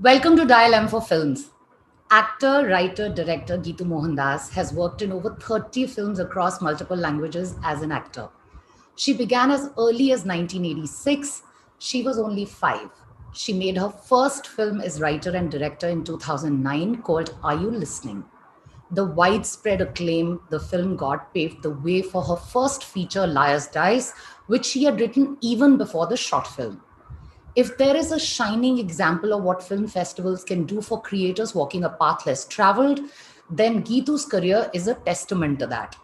Welcome to Dial M for Films. Actor, writer, director Geetu Mohandas has worked in over 30 films across multiple languages as an actor. She began as early as 1986. She was only 5. She made her first film as writer and director in 2009 called Are You Listening? The widespread acclaim the film got paved the way for her first feature, Liar's Dice, which she had written even before the short film. If there is a shining example of what film festivals can do for creators walking a path less traveled, then Geetu's career is a testament to that.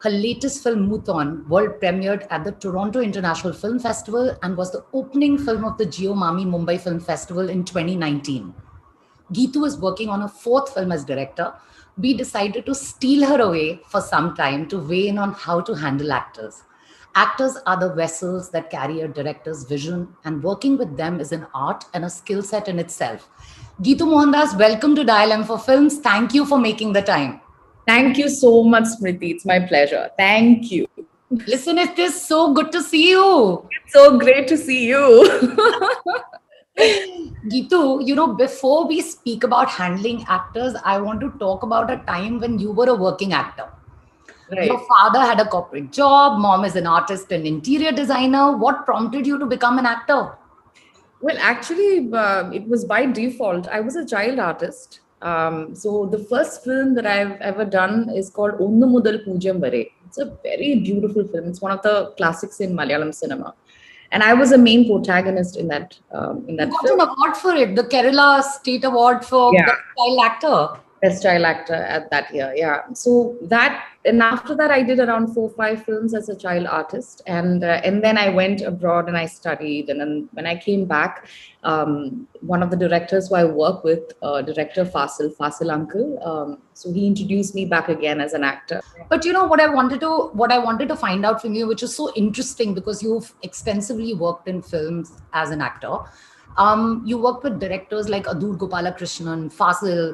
Her latest film, Moothon, world premiered at the Toronto International Film Festival and was the opening film of the Jio MAMI Mumbai Film Festival in 2019. Geetu is working on a fourth film as director. We decided to steal her away for some time to weigh in on how to handle actors. Actors are the vessels that carry a director's vision, and working with them is an art and a skill set in itself. Geetu Mohandas, welcome to Dial M for Films. Thank you for making the time. Thank you so much, Smriti. It's my pleasure. Thank you. Listen, it is so good to see you. It's so great to see you. Geetu, before we speak about handling actors, I want to talk about a time when you were a working actor. Right. Your father had a corporate job, mom is an artist and interior designer. What prompted you to become an actor? Well, actually, it was by default. I was a child artist. So the first film that I've ever done is called Onnu Mudal Poojam Vare. It's a very beautiful film. It's one of the classics in Malayalam cinema. And I was a main protagonist in that You got an award for it, the Kerala State Award for Best Child Actor. Best child actor at that year, yeah. So that, and after that, I did around 4-5 films as a child artist, and then I went abroad and I studied, and then when I came back, one of the directors who I work with, director Fasil uncle, so he introduced me back again as an actor. But what I wanted to find out from you, which is so interesting because you've extensively worked in films as an actor. You worked with directors like Adur Gopalakrishnan, Fasil,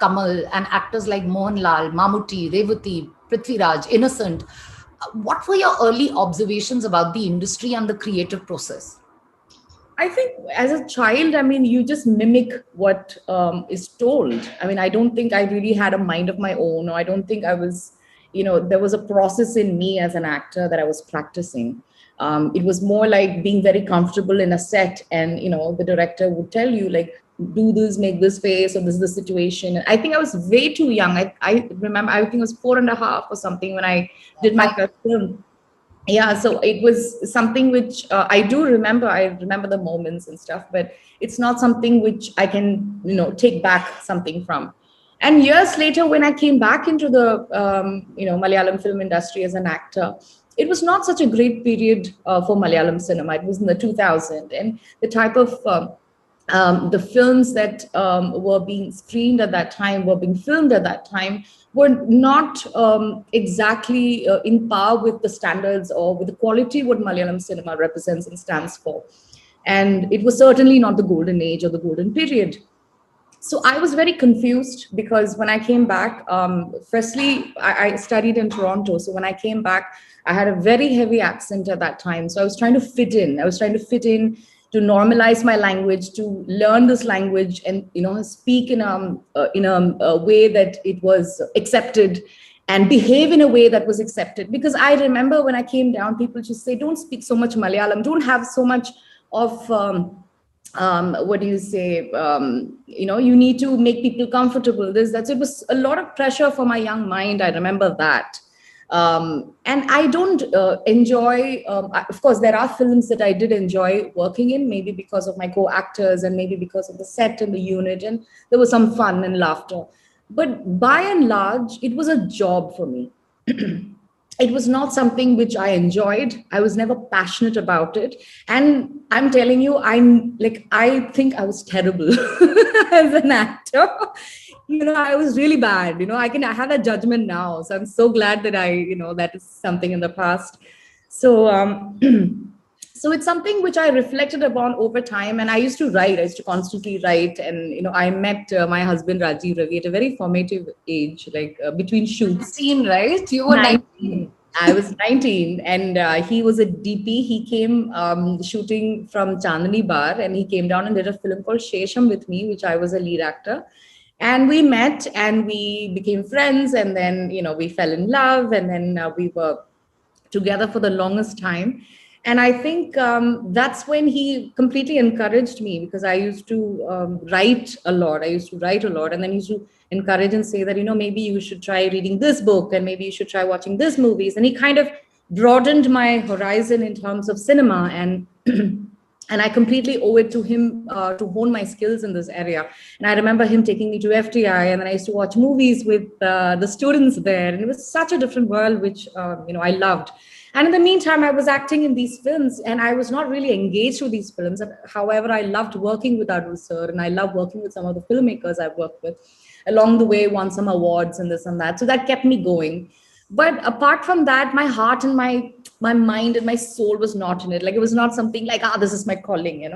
Kamal, and actors like Mohanlal, Mammootty, Revati, Prithviraj, Innocent. What were your early observations about the industry and the creative process? I think as a child, you just mimic what is told. I don't think I really had a mind of my own, or I don't think I was, there was a process in me as an actor that I was practicing. It was more like being very comfortable in a set, and the director would tell you, like, do this, make this face, or this is the situation. And I think I was way too young. I remember, I think it was 4.5 or something when I did my first film. Yeah, so it was something which I do remember. I remember the moments and stuff, but it's not something which I can, take back something from. And years later, when I came back into the, Malayalam film industry as an actor, it was not such a great period for Malayalam cinema. It was in the 2000s, and the type of the films that were being screened at that time, were being filmed at that time, were not exactly in par with the standards or with the quality what Malayalam cinema represents and stands for. And it was certainly not the golden age or the golden period. So I was very confused because when I came back, firstly, I studied in Toronto. So when I came back, I had a very heavy accent at that time. So I was trying to fit in. I was trying to fit in, to normalize my language, to learn this language, and speak in a way that it was accepted, and behave in a way that was accepted. Because I remember when I came down, people just say, "Don't speak so much Malayalam. Don't have so much of." What do you say? You need to make people comfortable. It was a lot of pressure for my young mind. I remember that. And I don't enjoy, of course, there are films that I did enjoy working in, maybe because of my co-actors and maybe because of the set and the unit, and there was some fun and laughter. But by and large, it was a job for me. It was not something which I enjoyed. I was never passionate about it. And I'm telling you, I think I was terrible as an actor. I was really bad. I have that judgment now. So I'm so glad that that is something in the past. So, so it's something which I reflected upon over time. And I used to write. I used to constantly write. And, I met my husband, Rajiv Ravi, at a very formative age, like between shoots. 19, right? You were 19. I was 19, and he was a DP. He came shooting from Chandni Bar, and he came down and did a film called Shesham with me, which I was a lead actor. And we met and we became friends, and then, we fell in love, and then we were together for the longest time. And I think that's when he completely encouraged me, because I used to write a lot. I used to write a lot, and then he used to encourage and say that, maybe you should try reading this book, and maybe you should try watching this movies. And he kind of broadened my horizon in terms of cinema. And and I completely owe it to him to hone my skills in this area. And I remember him taking me to FTI, and then I used to watch movies with the students there, and it was such a different world, which I loved. And in the meantime, I was acting in these films, and I was not really engaged with these films. However, I loved working with Adul sir, and I love working with some of the filmmakers I've worked with. Along the way, won some awards and this and that. So that kept me going. But apart from that, my heart and my mind and my soul was not in it. Like, it was not something like, this is my calling.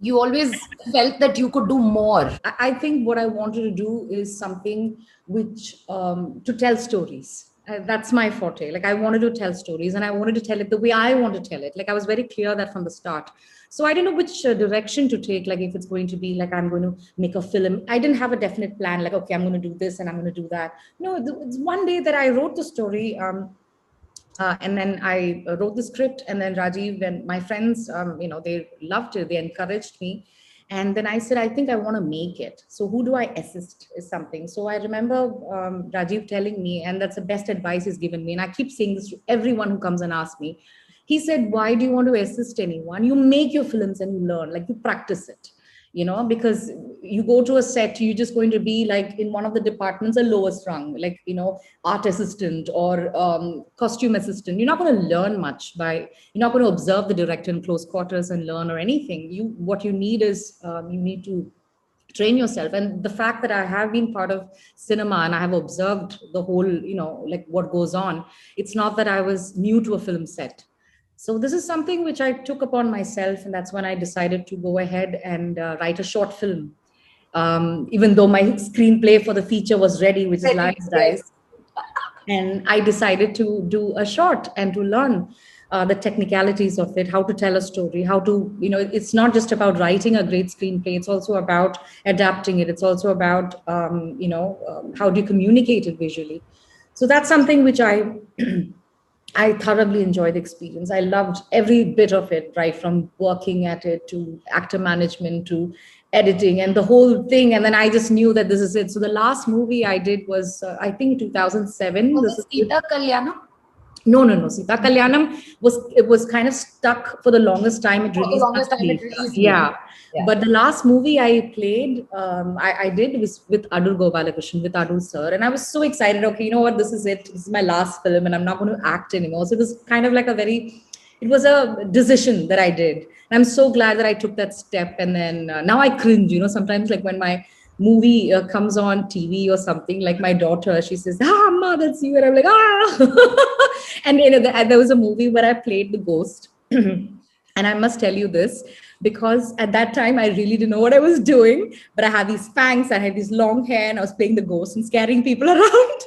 You always felt that you could do more. I think what I wanted to do is something which to tell stories. That's my forte. Like, I wanted to tell stories, and I wanted to tell it the way I want to tell it. Like, I was very clear that from the start. So I didn't know which direction to take. Like, if it's going to be like, I'm going to make a film, I didn't have a definite plan. Like, okay, I'm going to do this and I'm going to do that. No, it's one day that I wrote the story. And then I wrote the script, and then Rajiv and my friends, they loved it. They encouraged me. And then I said, I think I want to make it. So who do I assist is something. So I remember Rajiv telling me, and that's the best advice he's given me. And I keep saying this to everyone who comes and asks me. He said, why do you want to assist anyone? You make your films and you learn, like, you practice it. Because you go to a set, you're just going to be like in one of the departments, a lowest rung, like, art assistant or costume assistant. You're not going to learn much you're not going to observe the director in close quarters and learn or anything. What you need is, you need to train yourself. And the fact that I have been part of cinema and I have observed the whole, like, what goes on, it's not that I was new to a film set. So this is something which I took upon myself, and that's when I decided to go ahead and write a short film. Even though my screenplay for the feature was ready, which is Lions Yes. Dice, and I decided to do a short and to learn the technicalities of it, how to tell a story, how to, it's not just about writing a great screenplay, it's also about adapting it. It's also about, how do you communicate it visually. So that's something which I thoroughly enjoyed the experience. I loved every bit of it, right from working at it to actor management to editing and the whole thing. And then I just knew that this is it. So the last movie I did was, I think, 2007. Was This it is with, Sita Kalyanam? no. Sita Kalyanam was kind of stuck for the longest time. It For the released much longest time it later. released late. Yeah. Yeah. But the last movie I played, I did was with Adur Gopalakrishnan, with Adur sir. And I was so excited. Okay, you know what? This is it. This is my last film, and I'm not going to act anymore. So it was kind of like it was a decision that I did. And I'm so glad that I took that step. And then now I cringe, sometimes, like, when my movie comes on TV or something, like my daughter, she says, Ma, that's you. And I'm like, And there was a movie where I played the ghost. And I must tell you this, because at that time I really didn't know what I was doing, but I had these fangs, I had this long hair, and I was playing the ghost and scaring people around.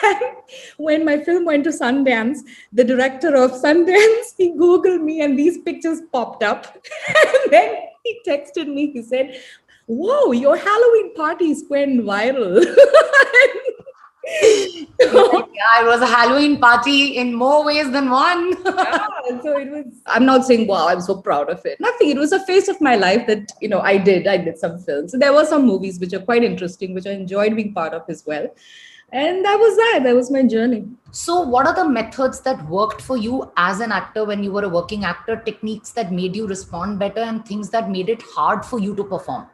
And when my film went to Sundance, the director of Sundance, he Googled me and these pictures popped up. And then he texted me, he said, whoa, your Halloween party is going viral. Yeah, it was a Halloween party in more ways than one. Yeah, so it was, I'm not saying, wow, I'm so proud of it. Nothing. It was a phase of my life that, I did some films. So there were some movies which are quite interesting, which I enjoyed being part of as well. And that was my journey. So, what are the methods that worked for you as an actor when you were a working actor, techniques that made you respond better, and things that made it hard for you to perform?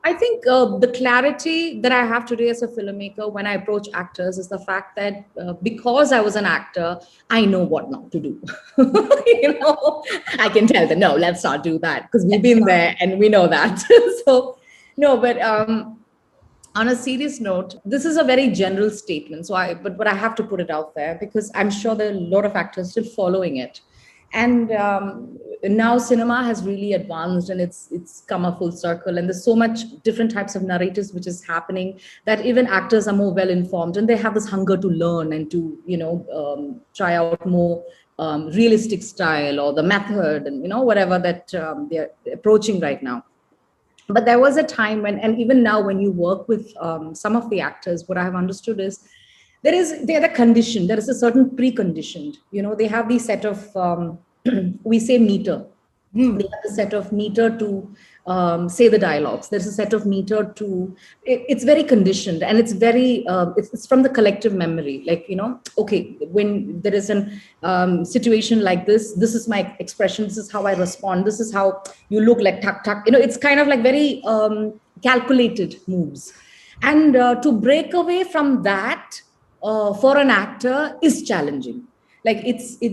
I think the clarity that I have today as a filmmaker when I approach actors is the fact that because I was an actor, I know what not to do. I can tell them, no, let's not do that, because we've been there and we know that. So, no, but on a serious note, this is a very general statement. But I have to put it out there because I'm sure there are a lot of actors still following it. And now cinema has really advanced, and it's come a full circle, and there's so much different types of narratives which is happening, that even actors are more well informed, and they have this hunger to learn and to try out more realistic style or the method, and whatever that they're approaching right now. But there was a time when, and even now when you work with some of the actors, what I have understood is they're the conditioned. There is a certain preconditioned. They have the set of we say meter. They have a set of meter to say the dialogues. There's a set of meter to. It's very conditioned, and it's very. It's from the collective memory. Like, okay, when there is an situation like this is my expression. This is how I respond. This is how you look, like tuck tuck. It's kind of like very calculated moves, and to break away from that for an actor is challenging. Like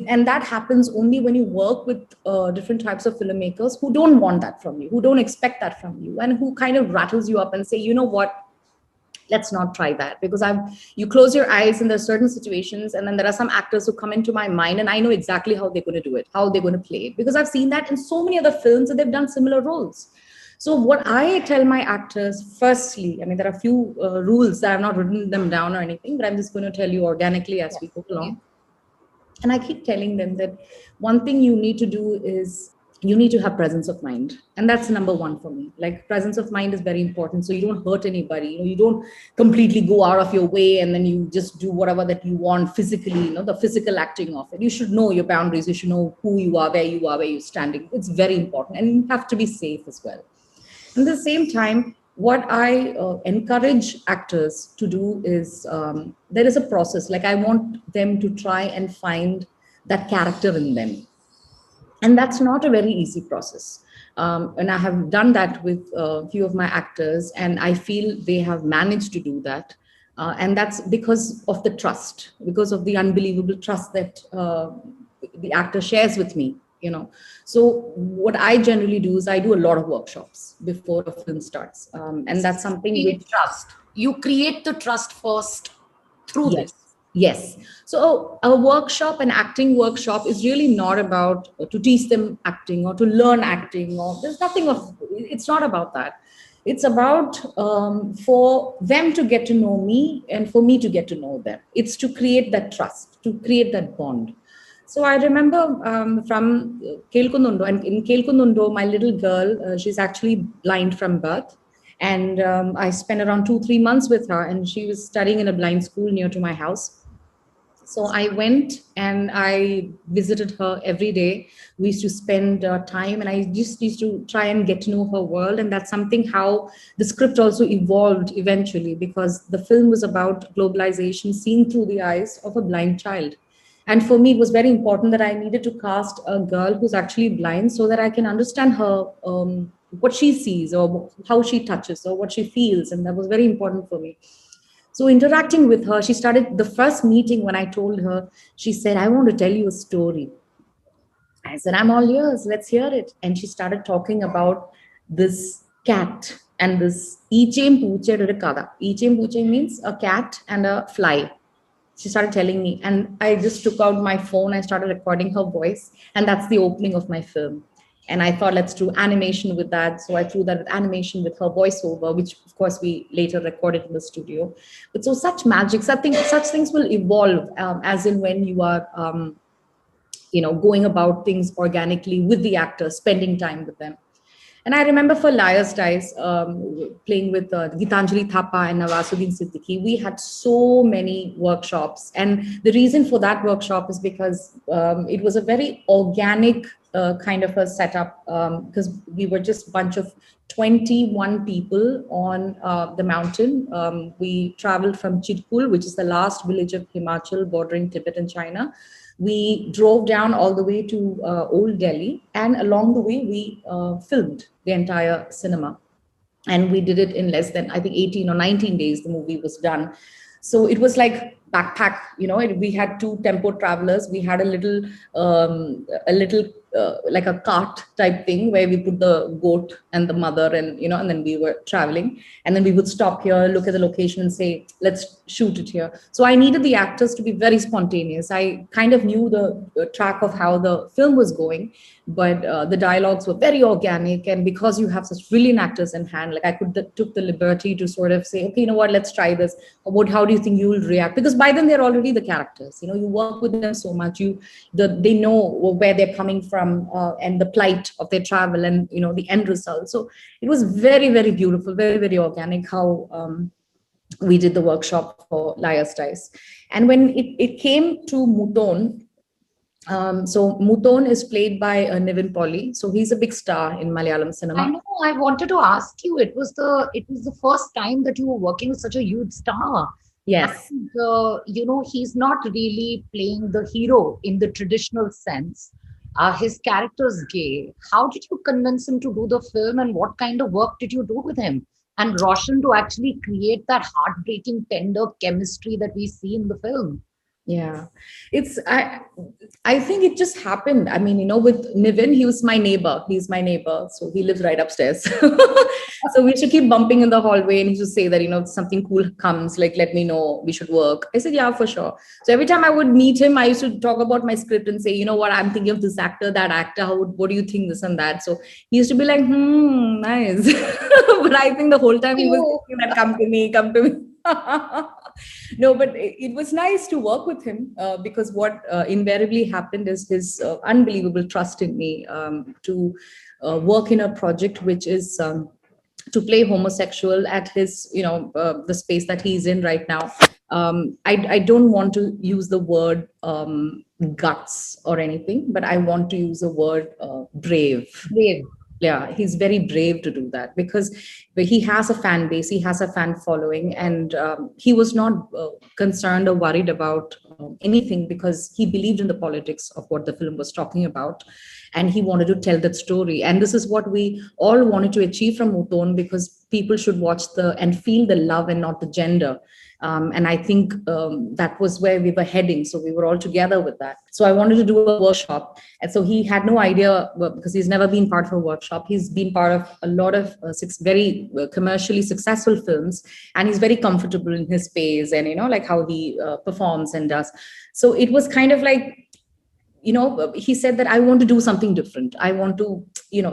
and that happens only when you work with different types of filmmakers who don't want that from you, who don't expect that from you, and who kind of rattles you up and say, you know what, let's not try that. Because you close your eyes and there's certain situations, and then there are some actors who come into my mind and I know exactly how they're going to do it, how they're going to play it, because I've seen that in so many other films and they've done similar roles. So what I tell my actors, firstly, I mean, there are a few rules that I've not written them down or anything, but I'm just going to tell you organically as we go along. And I keep telling them that one thing you need to do is you need to have presence of mind. And that's number one for me. Like, presence of mind is very important. So you don't hurt anybody. You don't completely go out of your way and then you just do whatever that you want physically, the physical acting of it. You should know your boundaries. You should know who you are, where you're standing. It's very important. And you have to be safe as well. At the same time, what I encourage actors to do is there is a process. Like, I want them to try and find that character in them. And that's not a very easy process. And I have done that with a few of my actors, and I feel they have managed to do that. And that's because of the trust, because of the unbelievable trust that the actor shares with me. So what I generally do is I do a lot of workshops before a film starts, and that's something which trust. You create the trust first through this. Yes. So a workshop, an acting workshop, is really not about to teach them acting or to learn acting, or there's nothing of. It's not about that. It's about for them to get to know me and for me to get to know them. It's to create that trust, to create that bond. So I remember from Kelkundundo, and in Kelkundundo, my little girl, she's actually blind from birth. And I spent around 2-3 months with her, and she was studying in a blind school near to my house. So I went and I visited her every day. We used to spend time, and I just used to try and get to know her world. And that's something how the script also evolved eventually, because the film was about globalization seen through the eyes of a blind child. And for me, it was very important that I needed to cast a girl who's actually blind so that I can understand her, what she sees or how she touches or what she feels. And that was very important for me. So interacting with her, she started the first meeting when I told her, she said, I want to tell you a story. I said, I'm all ears, let's hear it. And she started talking about this cat and this Ichem Puche Kada. Ichem Puche means a cat and a fly. She started telling me, and I just took out my phone, I started recording her voice, and that's the opening of my film. And I thought, let's do animation with that. So I threw that with animation with her voiceover, which of course we later recorded in the studio. But so such magic, such things will evolve as in when you are, going about things organically with the actors, spending time with them. And I remember for Liar's Dice, playing with Gitanjali Thapa and Nawasuddin Siddiqui, we had so many workshops. And the reason for that workshop is because it was a very organic kind of a setup, because we were just a bunch of 21 people on the mountain. We traveled from Chidkul, which is the last village of Himachal bordering Tibet and China. We drove down all the way to Old Delhi, and along the way we filmed the entire cinema. And we did it in less than, I think, 18 or 19 days, the movie was done. So it was like backpack, we had 2 tempo travelers. We had a little like a cart type thing where we put the goat and the mother, and and then we were traveling, and then we would stop here, look at the location, and say, let's shoot it here. So I needed the actors to be very spontaneous. I kind of knew the track of how the film was going, but the dialogues were very organic. And because you have such brilliant actors in hand, like I took the liberty to sort of say, okay, you know what, let's try this. How do you think you will react? Because by then they're already the characters. You work with them so much. They know where they're coming from, and the plight of their travel, and the end result. So it was very, very beautiful, very, very organic how we did the workshop for Liar's Dice. And when it came to Moothon, so Moothon is played by Nivin Pauly. So he's a big star in Malayalam I cinema. know. I wanted to ask you. It was the first time that you were working with such a huge star, Yes. and he's not really playing the hero in the traditional sense. His character is gay. How did you convince him to do the film, and what kind of work did you do with him and Roshan to actually create that heartbreaking, tender chemistry that we see in the film? Yeah, it's I think it just happened. I mean, with Nivin, he was my neighbor. He's my neighbor, so he lives right upstairs. So we used to keep bumping in the hallway, and he used to say that if something cool comes, like let me know, we should work. I said, yeah, for sure. So every time I would meet him, I used to talk about my script and say, you know what, I'm thinking of this actor, that actor. What do you think, this and that? So he used to be like, nice. But I think the whole time he was You. thinking that come to me, come to me. No, but it was nice to work with him, because what invariably happened is his unbelievable trust in me, to work in a project which is to play homosexual at his, the space that he's in right now. I don't want to use the word guts or anything, but I want to use the word brave. Brave. Yeah, he's very brave to do that, because he has a fan base, he has a fan following, and he was not concerned or worried about anything, because he believed in the politics of what the film was talking about, and he wanted to tell that story. And this is what we all wanted to achieve from Moothon, because people should watch and feel the love and not the gender. And I think that was where we were heading. So we were all together with that. So I wanted to do a workshop. And so he had no idea, because he's never been part of a workshop. He's been part of a lot of very commercially successful films. And he's very comfortable in his space, and, like how he performs and does. So it was kind of like, he said that I want to do something different. I want to,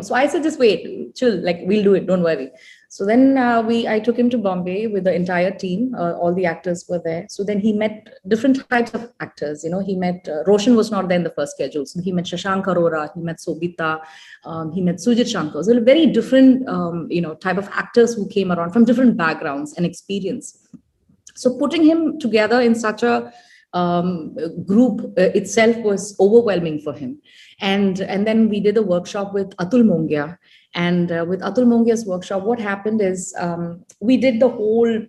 so I said, just wait, chill, like we'll do it. Don't worry. So then I took him to Bombay with the entire team. All the actors were there. So then he met different types of actors. He met, Roshan was not there in the first schedule. So he met Shashank Arora, he met Sobita, he met Sujit Shankar. So very different, type of actors who came around from different backgrounds and experience. So putting him together in such a group itself was overwhelming for him. And then we did a workshop with Atul Mongia. And with Atul Mongia's workshop, what happened is we did the whole,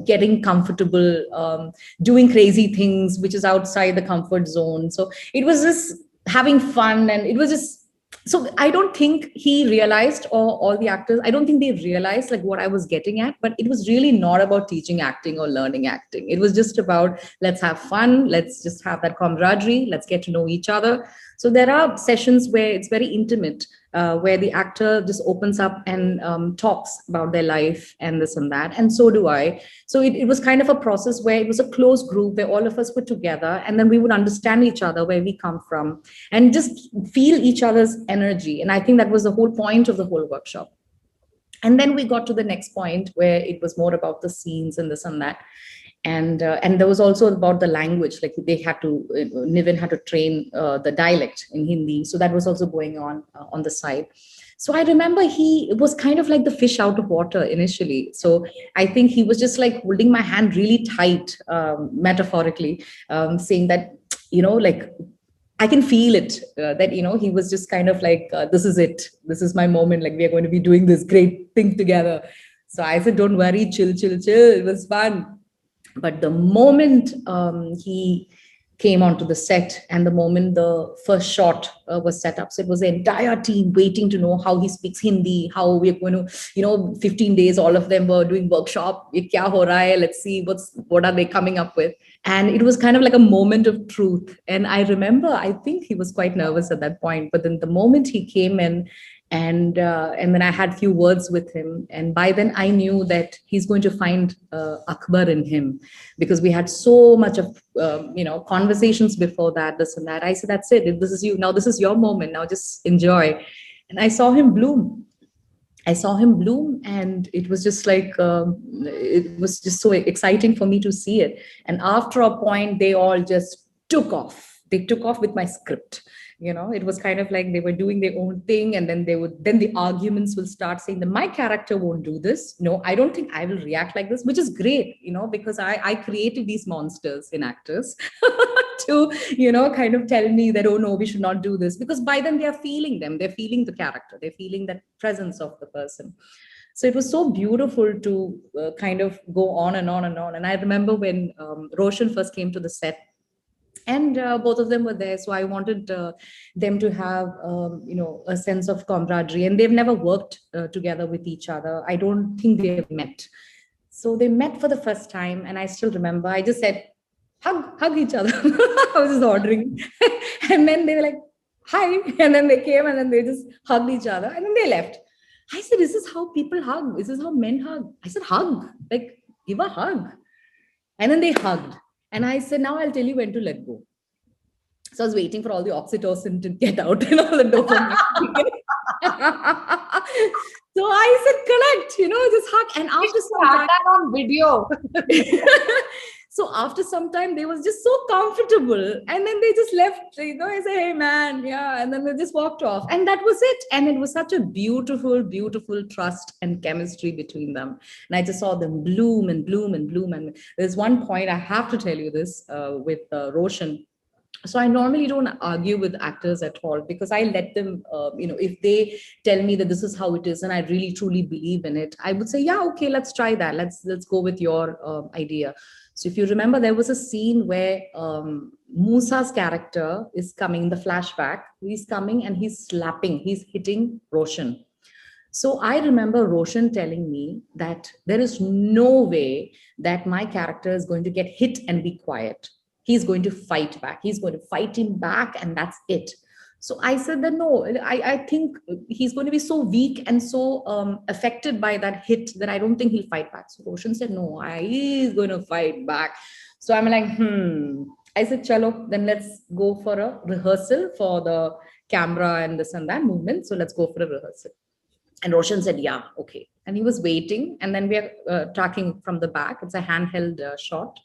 getting comfortable, doing crazy things, which is outside the comfort zone. So it was just having fun, and it was just, so I don't think he realized, or all the actors, I don't think they realized like what I was getting at, but it was really not about teaching acting or learning acting. It was just about, let's have fun, let's just have that camaraderie, let's get to know each other. So there are sessions where it's very intimate, where the actor just opens up and talks about their life and this and that. And so do I. So it was kind of a process where it was a close group where all of us were together, and then we would understand each other, where we come from, and just feel each other's energy. And I think that was the whole point of the whole workshop. And then we got to the next point where it was more about the scenes and this and that. And there was also about the language, like they had to, Nivin had to train the dialect in Hindi. So that was also going on the side. So I remember he was kind of like the fish out of water initially. So I think he was just like holding my hand really tight, metaphorically, saying that, like, I can feel it, that, he was just kind of like, this is it. This is my moment. Like, we are going to be doing this great thing together. So I said, don't worry, chill, chill, chill. It was fun. But the moment he came onto the set, and the moment the first shot was set up, so it was the entire team waiting to know how he speaks Hindi, how we're going to, 15 days, all of them were doing workshop. Ye kya ho raha hai? Let's see what are they coming up with. And it was kind of like a moment of truth. And I remember, I think he was quite nervous at that point, but then the moment he came in, and then I had few words with him, and by then I knew that he's going to find Akbar in him, because we had so much of conversations before that, this and that. I said, that's it. This is you now. This is your moment. Now just enjoy. And I saw him bloom. And it was just like it was just so exciting for me to see it. And after a point, they all just took off. They took off with my script. It was kind of like they were doing their own thing, and then the arguments will start saying that my character won't do this. No, I don't think I will react like this, which is great, because I created these monsters in actors to, kind of tell me that, oh no, we should not do this, because by then they're feeling the character, they're feeling that presence of the person. So it was so beautiful to kind of go on and on and on. And I remember when Roshan first came to the set, and both of them were there, so I wanted them to have a sense of camaraderie, and they've never worked together with each other. I don't think they've met. So they met for the first time, and I still remember I just said, hug each other. I was just ordering. And then they were like, hi. And then they came, and then they just hugged each other, and then they left. I said, this is how people hug, this is how men hug. I said, hug, like give a hug. And then they hugged. And I said, now I'll tell you when to let go. So I was waiting for all the oxytocin to get out and all the dopamine. So I said, correct, just hug. And after some time, that on video. So after some time, they was just so comfortable. And then they just left, I say, hey man, yeah. And then they just walked off. And that was it. And it was such a beautiful, beautiful trust and chemistry between them. And I just saw them bloom and bloom and bloom. And there's one point, I have to tell you this with Roshan. So I normally don't argue with actors at all, because I let them, if they tell me that this is how it is and I really truly believe in it, I would say, yeah, okay, let's try that. Let's go with your idea. So if you remember, there was a scene where Musa's character is coming in the flashback. He's coming and he's hitting Roshan. So I remember Roshan telling me that there is no way that my character is going to get hit and be quiet. He's going to fight back. He's going to fight him back, and that's it. So I said that no, I think he's going to be so weak and so affected by that hit that I don't think he'll fight back. So Roshan said, no, he's going to fight back. So I'm like, I said, chalo, then let's go for a rehearsal for the camera and this and that movement. So let's go for a rehearsal. And Roshan said, yeah, okay. And he was waiting. And then we are tracking from the back. It's a handheld shot.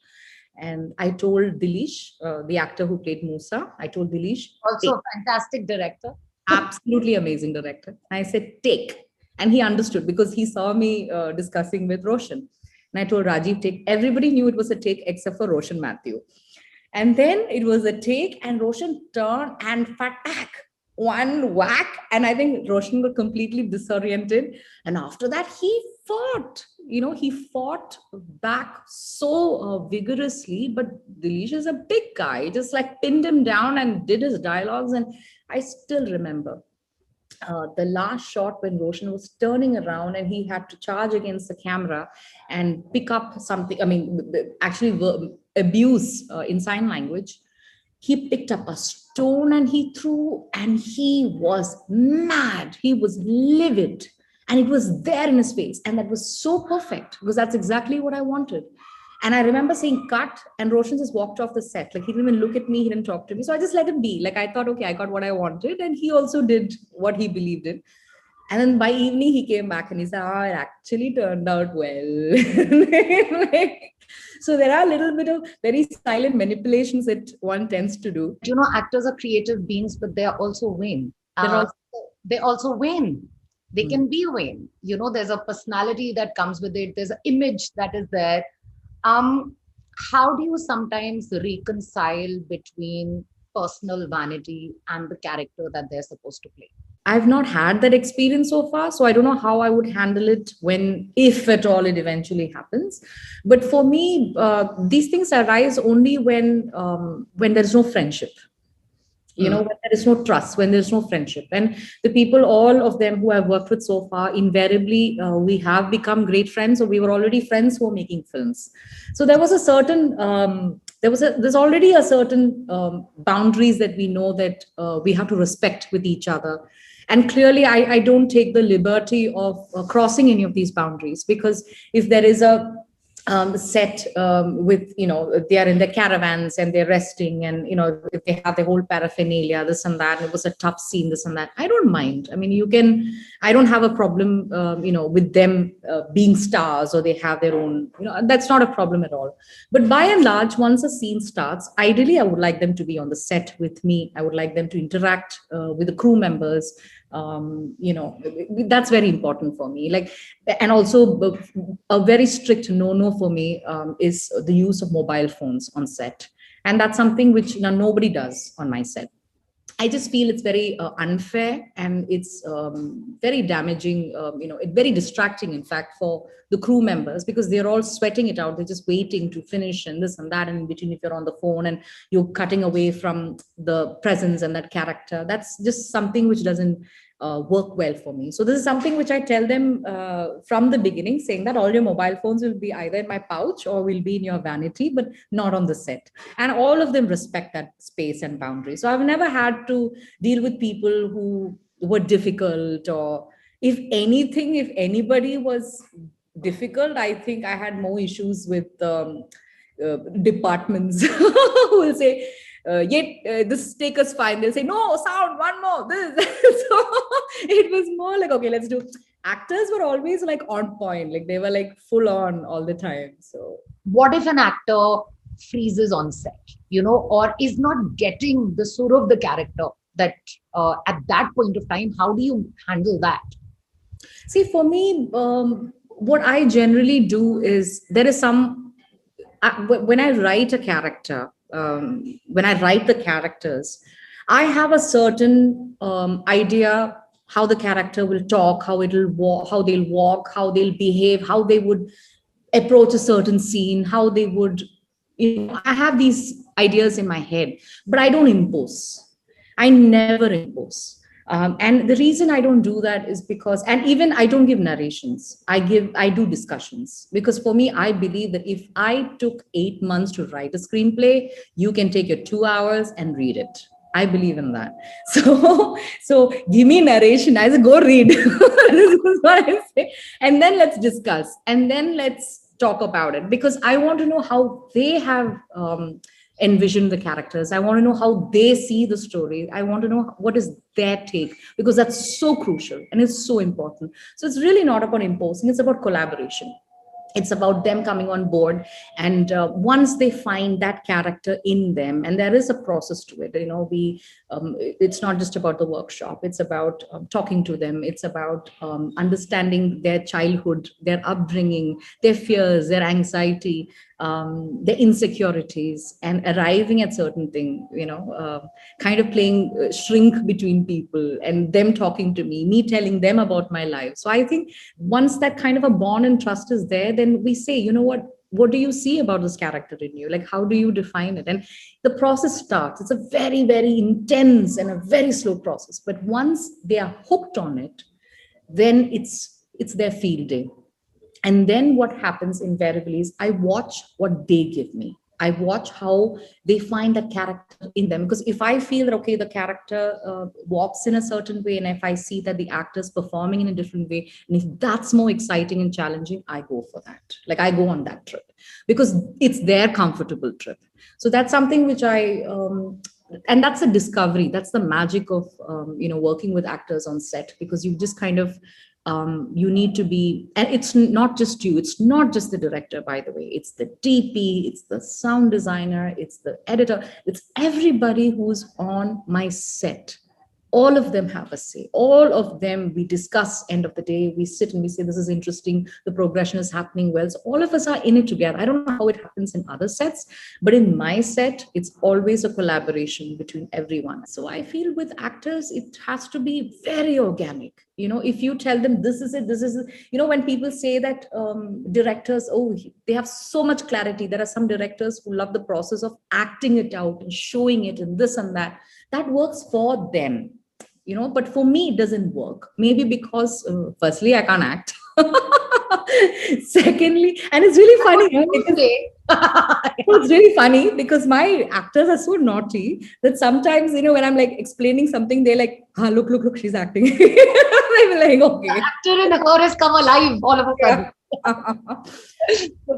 And I told Dilish, the actor who played Musa, I told Dilish. Also a fantastic director. Absolutely amazing director. I said, take. And he understood, because he saw me discussing with Roshan. And I told Rajiv, take. Everybody knew it was a take except for Roshan Matthew. And then it was a take, and Roshan turned and fatak, one whack. And I think Roshan was completely disoriented. And after that, he fought. He fought back so vigorously, but Dilish is a big guy. He just like pinned him down and did his dialogues. And I still remember the last shot when Roshan was turning around and he had to charge against the camera and pick up something. I mean, actually abuse in sign language. He picked up a stone and he threw, and he was mad. He was livid. And it was there in his face. And that was so perfect, because that's exactly what I wanted. And I remember saying cut, and Roshan just walked off the set. Like, he didn't even look at me. He didn't talk to me. So I just let him be. Like, I thought, okay, I got what I wanted. And he also did what he believed in. And then by evening, he came back and he said, it actually turned out well. So there are a little bit of very silent manipulations that one tends to do. Actors are creative beings, but they are also vain. They also vain. They can be vain. There's a personality that comes with it. There's an image that is there. How do you sometimes reconcile between personal vanity and the character that they're supposed to play? I've not had that experience so far, so I don't know how I would handle it when, if at all, it eventually happens. But for me, these things arise only when there's no friendship, Hmm. when there is no trust, when there's no friendship. And the people, all of them who I've worked with so far, invariably we have become great friends, or we were already friends who were making films. So there was a certain there's already a certain boundaries that we know that we have to respect with each other. And clearly I don't take the liberty of crossing any of these boundaries, because if there is a set with, they are in their caravans and they're resting, and if they have the whole paraphernalia, this and that, and it was a tough scene, this and that, I don't mind. I mean, I don't have a problem with them being stars, or they have their own, that's not a problem at all. But by and large, once a scene starts, ideally I would like them to be on the set with me. I would like them to interact with the crew members. That's very important for me. Like, and also a very strict no for me is the use of mobile phones on set. And that's something which nobody does on my set. I just feel it's very unfair, and it's very damaging, it's very distracting, in fact, for the crew members, because they're all sweating it out. They're just waiting to finish and this and that. And in between, if you're on the phone and you're cutting away from the presence and that character, that's just something which doesn't work well for me. So this is something which I tell them from the beginning, saying that all your mobile phones will be either in my pouch or will be in your vanity, but not on the set. And all of them respect that space and boundary. So I've never had to deal with people who were difficult, or if anything, if anybody was difficult, I think I had more issues with departments who will say, yet this take us fine. They'll say, no, sound, one more, this. So it was more like, okay, let's do. Actors were always like on point, like they were like full on all the time. So What if an actor freezes on set, or is not getting the sort of the character that at that point of time? How do you handle that? see, for me, what I generally do is, there is some when I write a character, when I write the characters, I have a certain idea how the character will talk, how it'll walk, how they'll walk, how they'll behave, how they would approach a certain scene, how they would, I have these ideas in my head, but I don't impose. I never impose. And the reason I don't do that is because, and even I don't give narrations. I do discussions, because for me, I believe that if I took 8 months to write a screenplay, you can take your 2 hours and read it. I believe in that. So give me narration. I say, go read. This is what I say. And then let's discuss. And then let's talk about it, because I want to know how they have envisioned the characters. I want to know how they see the story. I want to know what is their take, because that's so crucial and it's so important. So it's really not about imposing, it's about collaboration. It's about them coming on board, and once they find that character in them, and there is a process to it, we it's not just about the workshop, it's about talking to them, it's about understanding their childhood, their upbringing, their fears, their anxiety, their insecurities, and arriving at certain thing, kind of playing shrink between people, and them talking to me telling them about my life. So I think once that kind of a bond and trust is there, then we say, what do you see about this character in you? Like, how do you define it? And the process starts. It's a very, very intense and a very slow process. But once they are hooked on it, then it's their field day. And then what happens invariably is I watch what they give me. I watch how they find that character in them. Because if I feel that, okay, the character walks in a certain way, and if I see that the actor's performing in a different way, and if that's more exciting and challenging, I go for that. Like, I go on that trip because it's their comfortable trip. So that's something which and that's a discovery. That's the magic of, working with actors on set, because you just kind of, you need to be, and it's not just you, it's not just the director, by the way, it's the DP, it's the sound designer, it's the editor, it's everybody who's on my set All of them have a say. All of them, we discuss. End of the day, we sit and we say, this is interesting, the progression is happening well. So all of us are in it together. I don't know how it happens in other sets, but in my set, it's always a collaboration between everyone. So I feel with actors, it has to be very organic. If you tell them this is it, this is it. When people say that directors, oh, they have so much clarity. There are some directors who love the process of acting it out and showing it and this and that. That works for them, but for me it doesn't work. Maybe because firstly I can't act. Secondly, and it's really funny, because it's really funny because my actors are so naughty that sometimes, when I'm like explaining something, they're like, look, she's acting. I'm like, okay. The actor in her has come alive all of a sudden.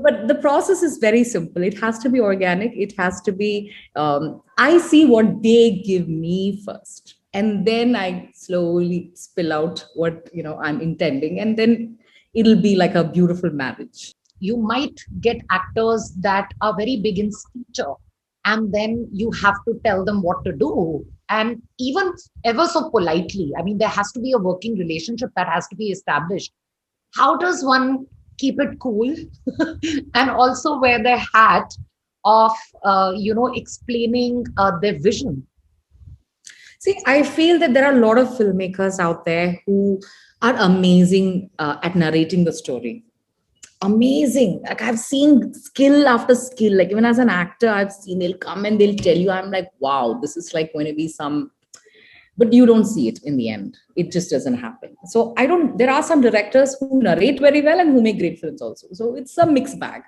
But the process is very simple. It has to be organic. It has to be, I see what they give me first, and then I slowly spill out what, I'm intending. And then it'll be like a beautiful marriage. You might get actors that are very big in stature, and then you have to tell them what to do. And even ever so politely, I mean, there has to be a working relationship that has to be established. How does one keep it cool and also wear their hat of, explaining their vision? See, I feel that there are a lot of filmmakers out there who are amazing at narrating the story. Amazing. Like, I've seen skill after skill. Like, even as an actor, I've seen they'll come and they'll tell you, I'm like, wow, this is like going to be some, but you don't see it in the end. It just doesn't happen. So there are some directors who narrate very well and who make great films also. So it's a mixed bag.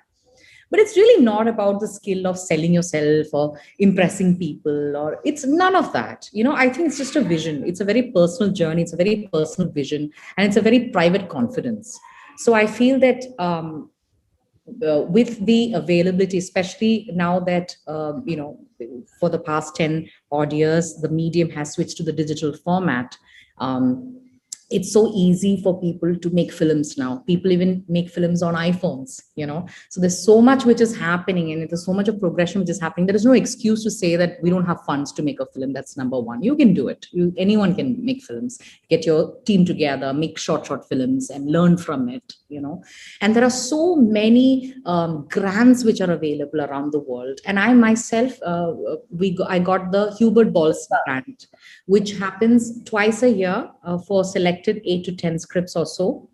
But it's really not about the skill of selling yourself or impressing people, or it's none of that. I think it's just a vision. It's a very personal journey. It's a very personal vision, and it's a very private confidence. So I feel that with the availability, especially now that, for the past 10 odd years, the medium has switched to the digital format. It's so easy for people to make films now. People even make films on iPhones, So there's so much which is happening, and there's so much of progression which is happening. There is no excuse to say that we don't have funds to make a film. That's number one. You can do it. Anyone can make films. Get your team together, make short films and learn from it, And there are so many grants which are available around the world. And I myself, I got the Hubert Balls grant, which happens twice a year for selected 8 to 10 scripts or so,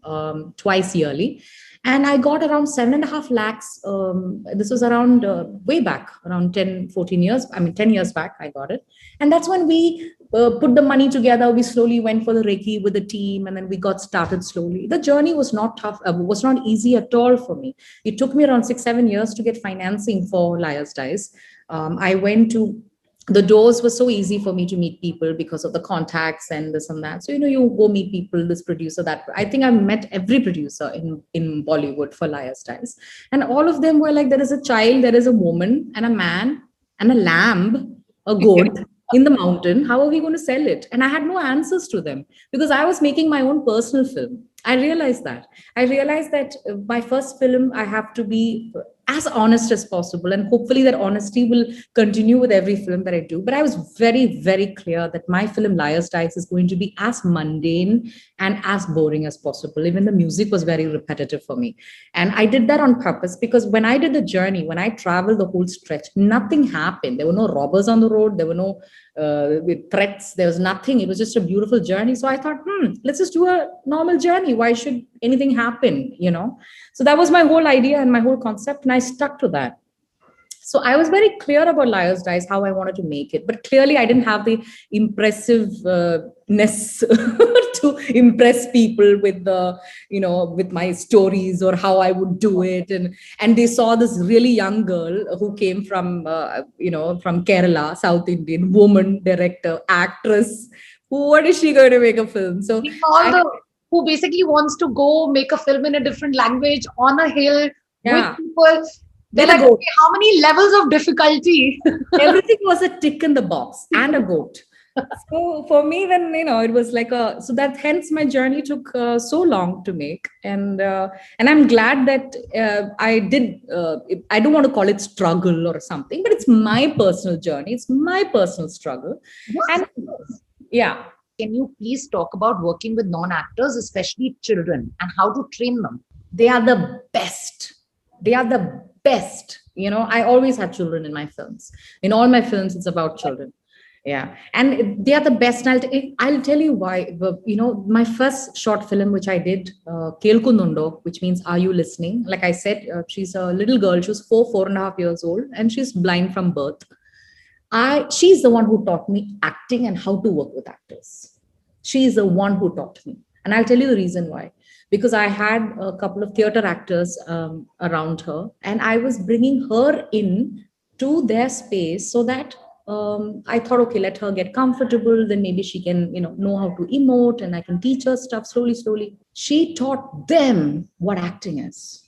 twice yearly. And I got around 7.5 lakhs. This was around way back, around 10 years back, I got it. And that's when we put the money together. We slowly went for the Reiki with the team, and then we got started slowly. The journey was not tough, was not easy at all for me. It took me around 6-7 years to get financing for Liar's Dice. The doors were so easy for me to meet people because of the contacts and this and that. So, you go meet people, this producer, that. I think I've met every producer in Bollywood for Liar's Dice. And all of them were like, there is a child, there is a woman and a man and a lamb, a goat in the mountain. How are we going to sell it? And I had no answers to them because I was making my own personal film. I realized that my first film, I have to be as honest as possible, and hopefully that honesty will continue with every film that I do. But I was very, very clear that my film Liar's Dice is going to be as mundane and as boring as possible. Even the music was very repetitive for me, and I did that on purpose because when I did the journey, when I traveled the whole stretch, nothing happened. There were no robbers on the road. There were no threats. There was nothing. It was just a beautiful journey. So I thought, let's just do a normal journey. Why should anything happen? So that was my whole idea and my whole concept, and I stuck to that. So I was very clear about Liar's Dice, how I wanted to make it. But clearly I didn't have the impressiveness to impress people with with my stories or how I would do it. And they saw this really young girl who came from Kerala, South Indian, woman, director, actress. What is she going to make a film? So who basically wants to go make a film in a different language on a hill with people. They're like, okay, how many levels of difficulty? Everything was a tick in the box and a goat. So for me, then, it was like so that hence my journey took so long to make. And I'm glad that I did, I don't want to call it struggle or something, but it's my personal journey. It's my personal struggle. And yeah. Can you please talk about working with non-actors, especially children, and how to train them? They are the best. They are the best. I always had children in my films. In all my films, it's about children. Yeah, and they are the best. And I'll tell you why. My first short film, which I did, Kelkunundo, which means "Are you listening?" Like I said, she's a little girl. She was 4.5 years old, and she's blind from birth. She's the one who taught me acting and how to work with actors. She's the one who taught me, and I'll tell you the reason why. Because I had a couple of theater actors around her, and I was bringing her in to their space so that I thought, okay, let her get comfortable. Then maybe she can, know how to emote, and I can teach her stuff slowly, slowly. She taught them what acting is,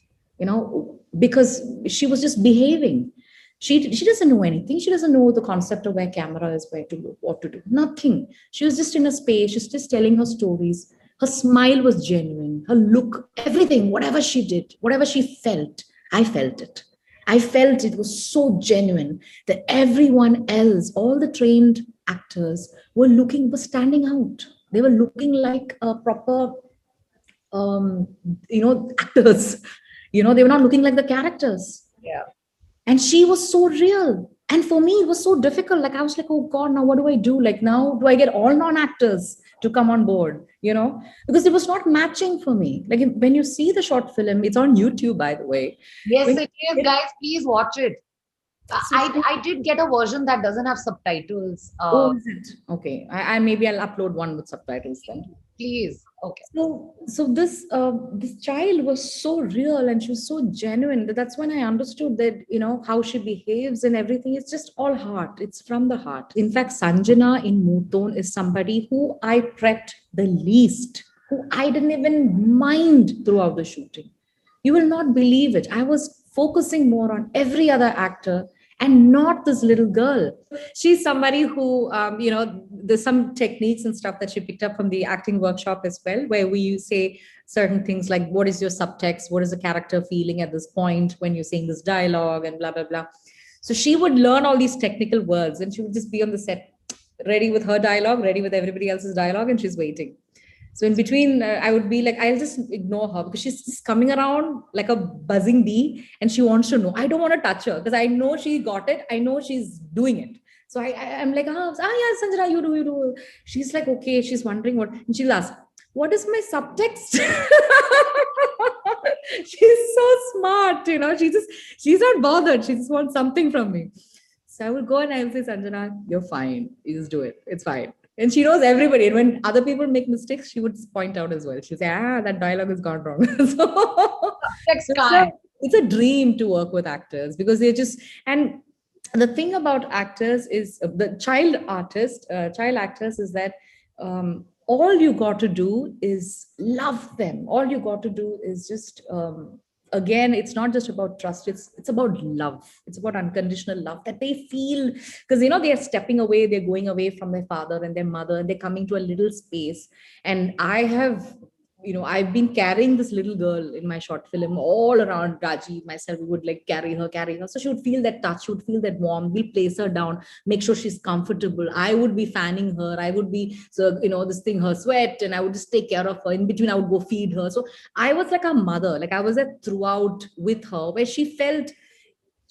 because she was just behaving. She doesn't know anything. She doesn't know the concept of where camera is, where to look, what to do. Nothing. She was just in a space. She's just telling her stories. Her smile was genuine. Her look, everything, whatever she did, whatever she felt, I felt it. I felt it was so genuine that everyone else, all the trained actors, were standing out. They were looking like a proper, actors. They were not looking like the characters. Yeah. And she was so real. And for me, it was so difficult. Like, I was like, oh God, now what do I do? Like, now do I get all non-actors to come on board? Because it was not matching for me. Like, when you see the short film, it's on YouTube, by the way. Yes, When it is, guys. Please watch it. so I did get a version that doesn't have subtitles. Oh, is it? Okay. I maybe I'll upload one with subtitles then. Please. Okay. So this child was so real, and she was so genuine. That's when I understood that how she behaves and everything. It's just all heart. It's from the heart. In fact, Sanjana in Moothon is somebody who I prepped the least, who I didn't even mind throughout the shooting. You will not believe it. I was focusing more on every other actor and not this little girl. She's somebody who, there's some techniques and stuff that she picked up from the acting workshop as well, where we say certain things like, what is your subtext? What is the character feeling at this point when you're saying this dialogue and blah, blah, blah. So she would learn all these technical words, and she would just be on the set, ready with her dialogue, ready with everybody else's dialogue, and she's waiting. So in between, I would be like, I'll just ignore her because she's just coming around like a buzzing bee, and she wants to know. I don't want to touch her because I know she got it. I know she's doing it. So I'm like, yeah, Sanjana, you do. She's like, okay. She's wondering what, and she'll ask, what is my subtext? She's so smart, she's not bothered. She just wants something from me. So I will go and I will say, Sanjana, you're fine. You just do it. It's fine. And she knows everybody. And when other people make mistakes, she would point out as well. She'd say, that dialogue has gone wrong. It's a dream to work with actors because and the thing about actors is the child actors is that all you got to do is love them. All you got to do is just, again, it's not just about trust, it's about love. It's about unconditional love that they feel, because they are stepping away, they're going away from their father and their mother, and they're coming to a little space. And I've been carrying this little girl in my short film all around. Raji, myself, we would like carry her. So she would feel that touch, she would feel that warmth. We'll place her down, make sure she's comfortable. I would be fanning her. I would be, her sweat, and I would just take care of her. In between, I would go feed her. So I was like a mother. Like I was there throughout with her, where she felt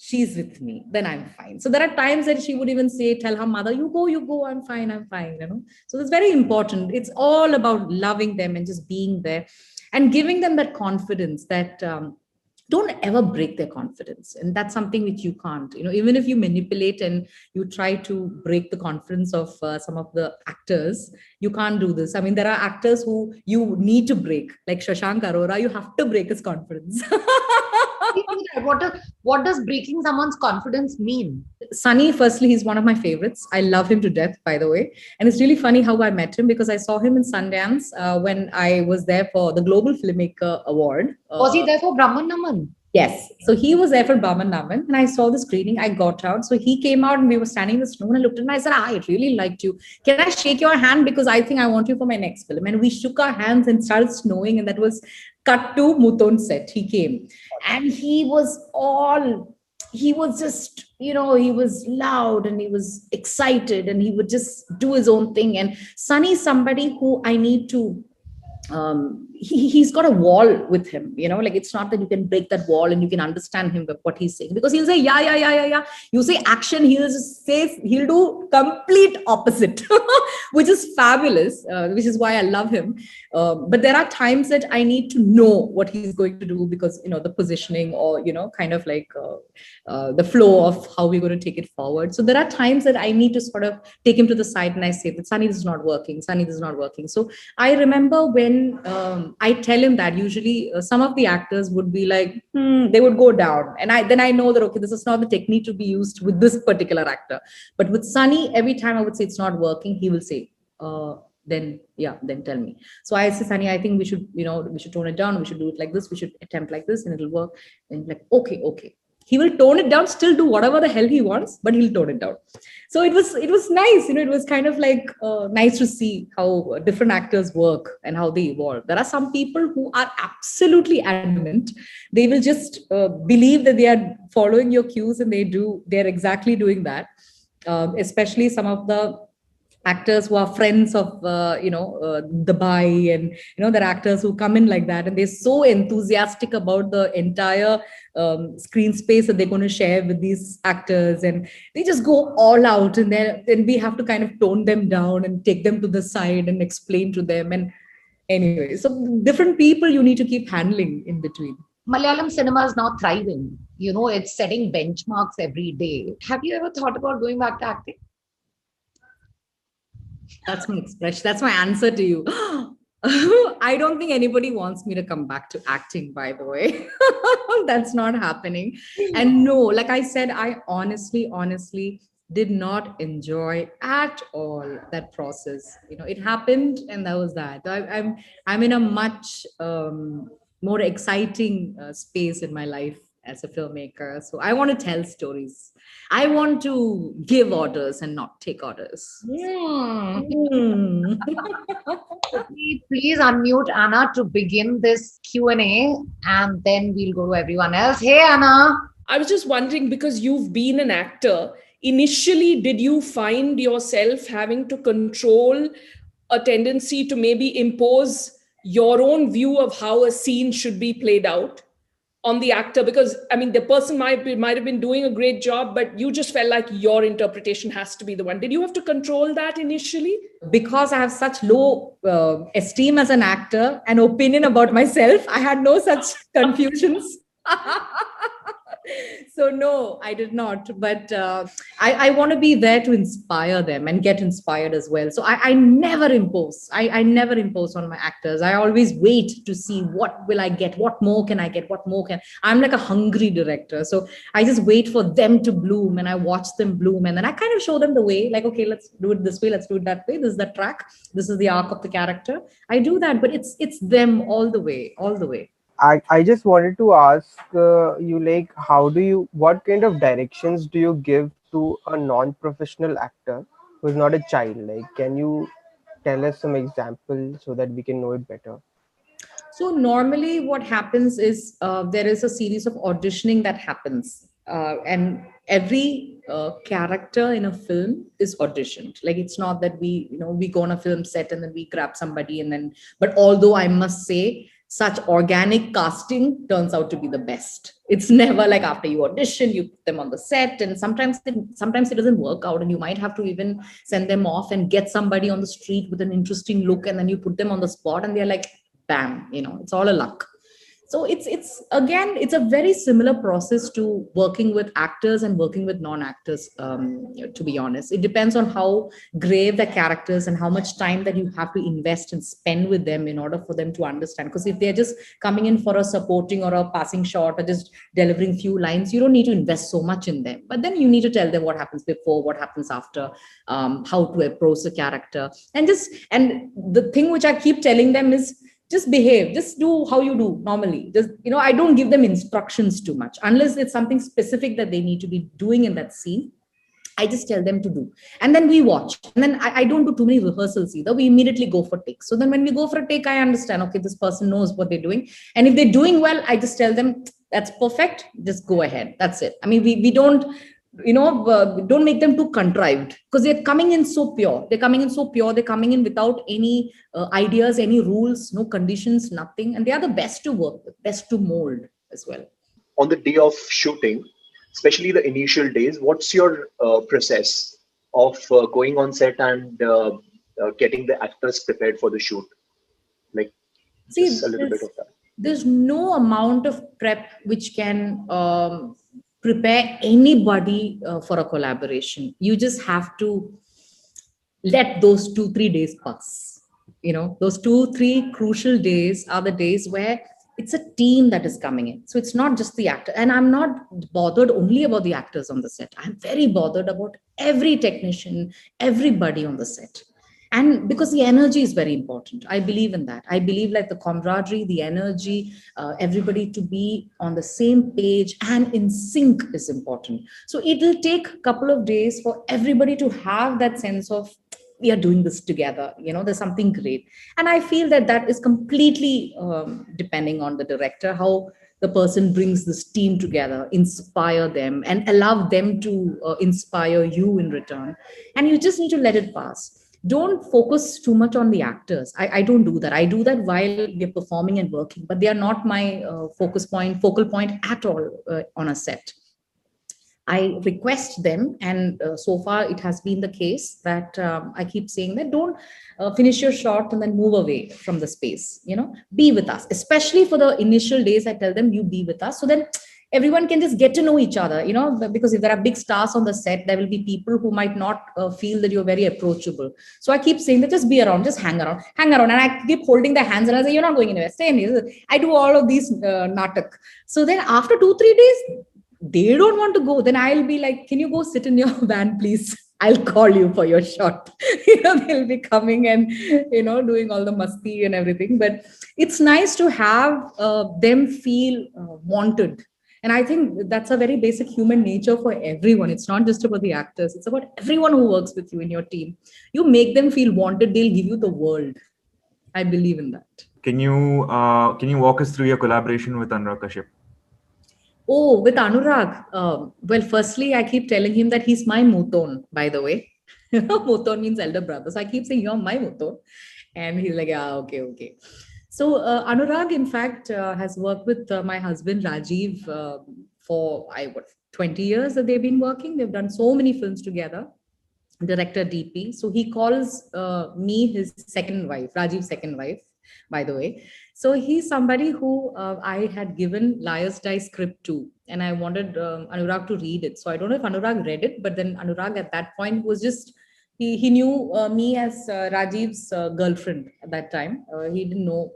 she's with me, then I'm fine. So there are times that she would even tell her mother, you go, I'm fine. So it's very important. It's all about loving them and just being there and giving them that confidence that don't ever break their confidence. And that's something which you can't, even if you manipulate and you try to break the confidence of some of the actors, you can't do this. I mean, there are actors who you need to break, like Shashank Arora, you have to break his confidence. What does breaking someone's confidence mean? Sunny, firstly, he's one of my favorites. I love him to death, by the way. And it's really funny how I met him, because I saw him in Sundance when I was there for the Global Filmmaker Award. Was he there for Brahman Naman? Yes. So he was there for Brahman Naman, and I saw the screening. I got out. So he came out and we were standing in the snow, and I looked at him and I said, I really liked you. Can I shake your hand? Because I think I want you for my next film. And we shook our hands and started snowing. And that was cut to Moothon set. He came and he was all he was just, he was loud and he was excited and he would just do his own thing. And Sunny is somebody who I need to, he's got a wall with him, like it's not that you can break that wall and you can understand him what he's saying, because he'll say yeah, yeah, yeah, yeah, yeah. You say action, he'll do complete opposite, which is fabulous, which is why I love him. But there are times that I need to know what he's going to do, because the positioning, or kind of like the flow of how we're going to take it forward. So there are times that I need to sort of take him to the side and I say that Sunny, this is not working. Sunny, this is not working. So I remember when I tell him that, usually some of the actors would be like, they would go down. And then I know that, okay, this is not the technique to be used with this particular actor. But with Sunny, every time I would say it's not working, he will say, then tell me. So I say, Sunny, I think we should tone it down. We should do it like this. We should attempt like this and it'll work. And like, okay. He will tone it down, still do whatever the hell he wants, but he'll tone it down. So it was nice. It was kind of like nice to see how different actors work and how they evolve. There are some people who are absolutely adamant. They will just believe that they are following your cues, and they're exactly doing that. Especially some of the actors who are friends of Dubai, and there are actors who come in like that, and they're so enthusiastic about the entire screen space that they're going to share with these actors, and they just go all out, and then we have to kind of tone them down and take them to the side and explain to them. And anyway, so different people you need to keep handling in between. Malayalam cinema is now thriving. It's setting benchmarks every day. Have you ever thought about going back to acting? That's my expression. That's my answer to you. I don't think anybody wants me to come back to acting, by the way. That's not happening. And no, like I said, I honestly did not enjoy at all that process. It happened and that was that. I'm in a much more exciting space in my life as a filmmaker. So I want to tell stories. I want to give orders and not take orders. Please unmute Anna to begin this Q&A, and then we'll go to everyone else. Hey, Anna. I was just wondering, because you've been an actor, initially, did you find yourself having to control a tendency to maybe impose your own view of how a scene should be played out on the actor? Because the person might have been doing a great job, but you just felt like your interpretation has to be the one. Did you have to control that initially? Because I have such low esteem as an actor and opinion about myself, I had no such confusions. So no, I did not. But I want to be there to inspire them and get inspired as well. So I never impose. I never impose on my actors. I always wait to see what will I get, what more can I get, what more can. I'm like a hungry director. So I just wait for them to bloom and I watch them bloom. And then I kind of show them the way, like, okay, let's do it this way. Let's do it that way. This is the track. This is the arc of the character. I do that, but it's them all the way. I just wanted to ask you, like, what kind of directions do you give to a non-professional actor who's not a child? Like, can you tell us some examples so that we can know it better? So normally what happens is there is a series of auditioning that happens. And every character in a film is auditioned. Like, it's not that we go on a film set and then we grab somebody but although I must say, such organic casting turns out to be the best. It's never like after you audition, you put them on the set, and sometimes it doesn't work out, and you might have to even send them off and get somebody on the street with an interesting look, and then you put them on the spot and they're like, bam, it's all a luck. So it's again, it's a very similar process to working with actors and working with non-actors, to be honest. It depends on how grave the characters and how much time that you have to invest and spend with them in order for them to understand. Because if they're just coming in for a supporting or a passing shot or just delivering few lines, you don't need to invest so much in them. But then you need to tell them what happens before, what happens after, how to approach the character. And the thing which I keep telling them is, just behave, just do how you do normally. Just, I don't give them instructions too much unless it's something specific that they need to be doing in that scene. I just tell them to do. And then we watch. And then I don't do too many rehearsals either. We immediately go for takes. So then when we go for a take, I understand, okay, this person knows what they're doing. And if they're doing well, I just tell them, That's perfect. Just go ahead. That's it. I mean, we don't, don't make them too contrived, because they're coming in so pure. They're coming in so pure. They're coming in without any ideas, any rules, no conditions, nothing. And they are the best to work with, best to mold as well. On the day of shooting, especially the initial days, what's your process of going on set and getting the actors prepared for the shoot? Like, just See, a little bit of that. there's no amount of prep which can prepare anybody for a collaboration. You just have to let those 2-3 days pass. Those 2-3 crucial days are the days where it's a team that is coming in. So it's not just the actor. And I'm not bothered only about the actors on the set. I'm very bothered about every technician, everybody on the set. And because the energy is very important, I believe in that. I believe like the camaraderie, the energy, everybody to be on the same page and in sync is important. So it'll take a couple of days for everybody to have that sense of, we are doing this together, there's something great. And I feel that is completely depending on the director, how the person brings this team together, inspire them and allow them to inspire you in return. And you just need to let it pass. Don't focus too much on the actors. I don't do that. I do that while we're performing and working, but they are not my focal point at all on a set. I request them, and so far it has been the case that I keep saying that don't finish your shot and then move away from the space. Be with us, especially for the initial days. I tell them, you be with us, so then everyone can just get to know each other, because if there are big stars on the set, there will be people who might not feel that you're very approachable. So I keep saying that just be around, just hang around. And I keep holding their hands and I say, you're not going anywhere, stay in here. I do all of these natak. So then after 2-3 days, they don't want to go. Then I'll be like, can you go sit in your van, please? I'll call you for your shot. They'll be coming and, doing all the masti and everything. But it's nice to have them feel wanted. And I think that's a very basic human nature for everyone. It's not just about the actors. It's about everyone who works with you in your team. You make them feel wanted, they'll give you the world. I believe in that. Can you walk us through your collaboration with Anurag Kashyap? Oh, with Anurag. Well, firstly, I keep telling him that he's my Moothon, by the way. Moothon means elder brother. So I keep saying, you're my Moothon. And he's like, yeah, okay. So Anurag, in fact, has worked with my husband Rajiv for 20 years that they've been working. They've done so many films together. Director DP. So he calls me his second wife, Rajiv's second wife, by the way. So he's somebody who I had given Liar's Die script to, and I wanted Anurag to read it. So I don't know if Anurag read it, but then Anurag at that point was just, he knew me as Rajiv's girlfriend at that time. He didn't know,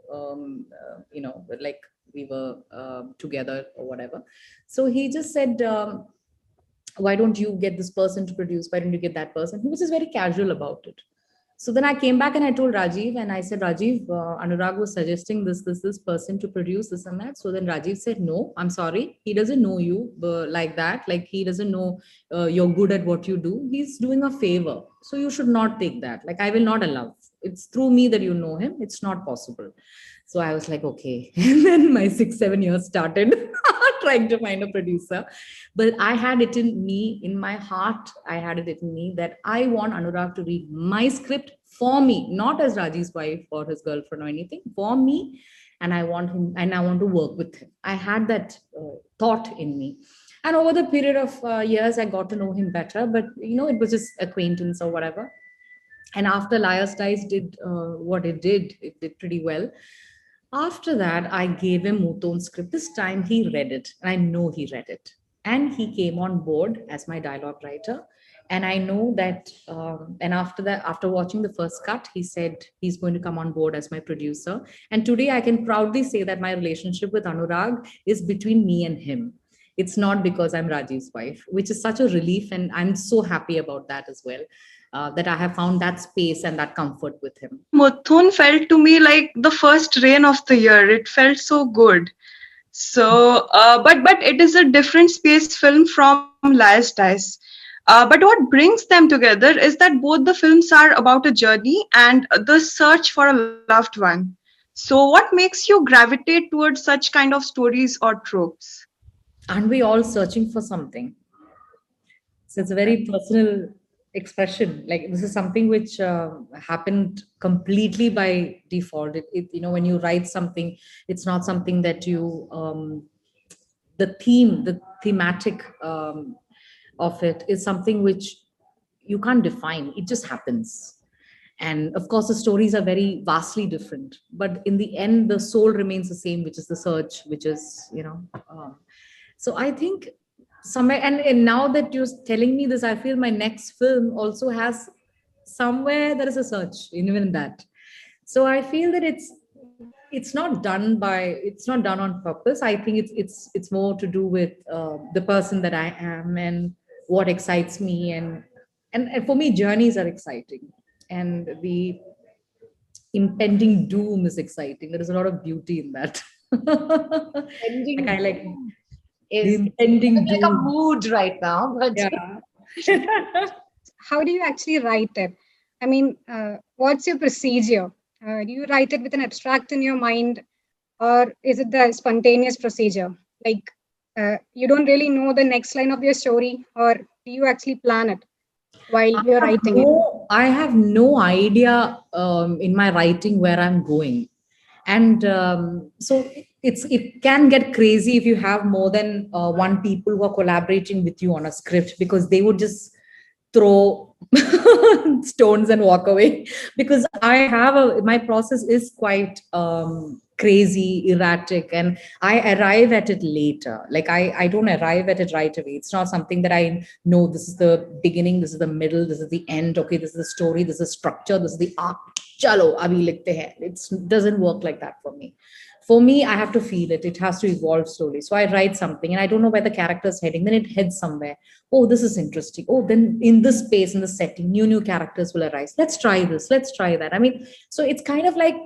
like we were together or whatever. So he just said, why don't you get this person to produce? Why don't you get that person? He was just very casual about it. So then I came back and I told Rajiv, and I said, Rajiv, Anurag was suggesting this person to produce this and that. So then Rajiv said, no, I'm sorry. He doesn't know you like that. Like he doesn't know you're good at what you do. He's doing a favor. So you should not take that. Like I will not allow. It's through me that you know him. It's not possible. So I was like, okay. And then my 6-7 years started trying to find a producer. But I had it in me, in my heart, I had it in me that I want Anurag to read my script for me, not as Raji's wife or his girlfriend or anything, for me. And I want him, and I want to work with him. I had that thought in me. And over the period of years, I got to know him better. But, it was just acquaintance or whatever. And after Liar's Dice did what it did pretty well. After that, I gave him Moothon's script. This time he read it, and I know he read it. And he came on board as my dialogue writer. And I know that, and after watching the first cut, he said he's going to come on board as my producer. And today I can proudly say that my relationship with Anurag is between me and him. It's not because I'm Rajiv's wife, which is such a relief. And I'm so happy about that as well. That I have found that space and that comfort with him. Moothon felt to me like the first rain of the year. It felt so good. So, but it is a different space film from Liar's Dice. But what brings them together is that both the films are about a journey and the search for a loved one. So what makes you gravitate towards such kind of stories or tropes? Aren't we all searching for something? So it's a very personal expression. Like this is something which happened completely by default. When you write something, it's not something that you the thematic of it is something which you can't define. It just happens. And of course, the stories are very vastly different. But in the end, the soul remains the same, which is the search, which is, so I think somewhere, and now that you're telling me this, I feel my next film also has somewhere there is a search, even in that. So I feel that it's not done on purpose. I think it's more to do with the person that I am and what excites me, and for me journeys are exciting, and the impending doom is exciting. There is a lot of beauty in that. Like I like the Is impending like a doom. mood right now, but Yeah. How do you actually write it? I mean, what's your procedure? Do you write it with an abstract in your mind, or is it the spontaneous procedure? Like, you don't really know the next line of your story, or do you actually plan it while you're writing it? I have no idea in my writing where I'm going, and so it can get crazy if you have more than one people who are collaborating with you on a script, because they would just throw stones and walk away, because my process is quite crazy, erratic, and I arrive at it later. Like I don't arrive at it right away. It's not something that I know this is the beginning, this is the middle, this is the end. Okay, this is the story, this is the structure, this is the arc. Chalo, abhi likhte hain. It doesn't work like that for me. For me, I have to feel it. It has to evolve slowly. So I write something and I don't know where the character is heading. Then it heads somewhere. Oh, this is interesting. Oh, then in this space, in this setting, new characters will arise. Let's try this. Let's try that. I mean, so it's kind of like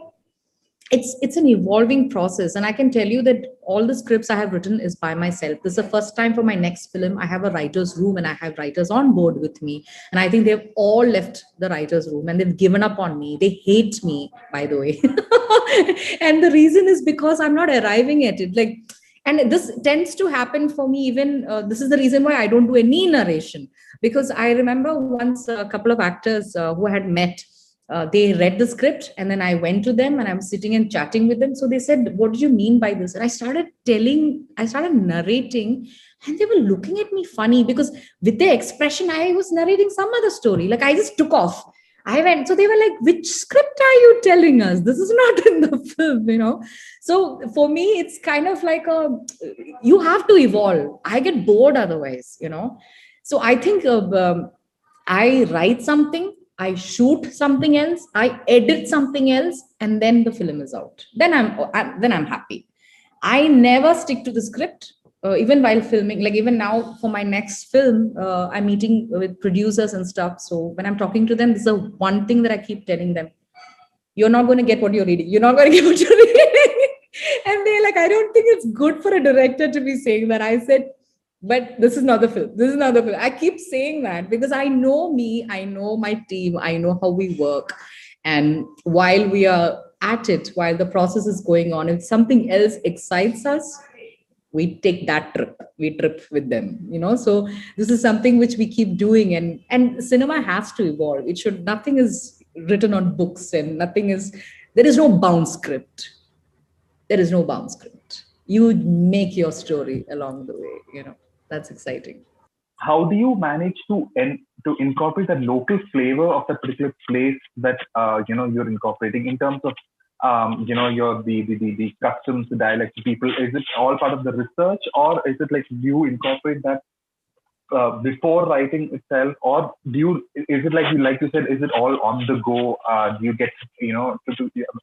it's an evolving process, and I can tell you that all the scripts I have written is by myself. This is the first time for my next film I have a writer's room and I have writers on board with me, and I think they've all left the writer's room and they've given up on me. They hate me, by the way. And the reason is because I'm not arriving at it. Like, and this tends to happen for me even this is the reason why I don't do any narration, because I remember once a couple of actors who had met, they read the script and then I went to them and I'm sitting and chatting with them. So they said, what do you mean by this? And I started narrating, and they were looking at me funny, because with their expression I was narrating some other story. Like I just took off. I went, so they were like, which script are you telling us? This is not in the film. So for me, it's kind of like you have to evolve. I get bored otherwise. So I think I write something, I shoot something else, I edit something else, and then the film is out. Then I'm happy. I never stick to the script, even while filming. Like even now for my next film, I'm meeting with producers and stuff. So when I'm talking to them, this is the one thing that I keep telling them: you're not going to get what you're reading. You're not going to get what you're reading. And they're like, I don't think it's good for a director to be saying that. I said, but this is not the film. This is not the film. I keep saying that because I know me, I know my team, I know how we work. And while we are at it, while the process is going on, if something else excites us, we take that trip. We trip with them. So this is something which we keep doing, and cinema has to evolve. Nothing is written on books, and there is no bound script. There is no bound script. You make your story along the way. That's exciting. How do you manage to incorporate the local flavor of the particular place that you're incorporating in terms of your the customs, the dialects, the people? Is it all part of the research, or is it like you incorporate that before writing itself, or is it like you said, is it all on the go? Do you get to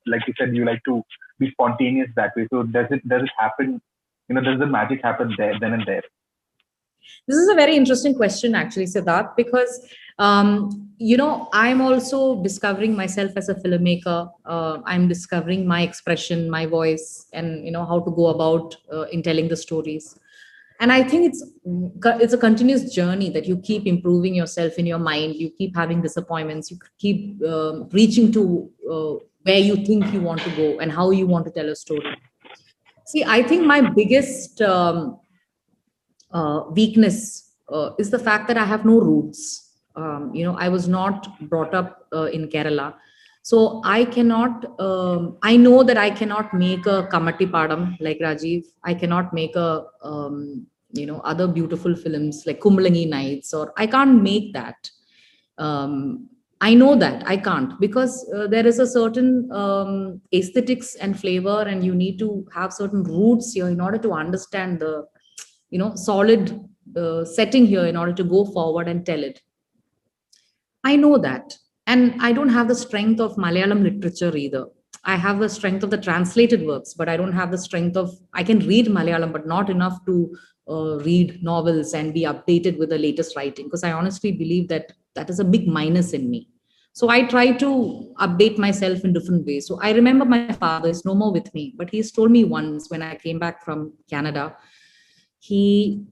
like you said, you like to be spontaneous that way? So does it happen? Does the magic happen then and there? This is a very interesting question, actually, Siddharth, because, I'm also discovering myself as a filmmaker. I'm discovering my expression, my voice, and, how to go about in telling the stories. And I think it's a continuous journey that you keep improving yourself in your mind. You keep having disappointments. You keep reaching to where you think you want to go and how you want to tell a story. See, I think my biggest weakness is the fact that I have no roots. I was not brought up in Kerala. So I cannot, I know that I cannot make a Kamati Padam like Rajiv. I cannot make a, other beautiful films like Kumbalangi Nights, or I can't make that. I know that I can't, because there is a certain aesthetics and flavor, and you need to have certain roots here in order to understand the solid setting here in order to go forward and tell it. I know that. And I don't have the strength of Malayalam literature either. I have the strength of the translated works, but I don't have the strength of, I can read Malayalam, but not enough to read novels and be updated with the latest writing, because I honestly believe that that is a big minus in me. So I try to update myself in different ways. So I remember my father is no more with me, but he's told me once when I came back from Canada, he,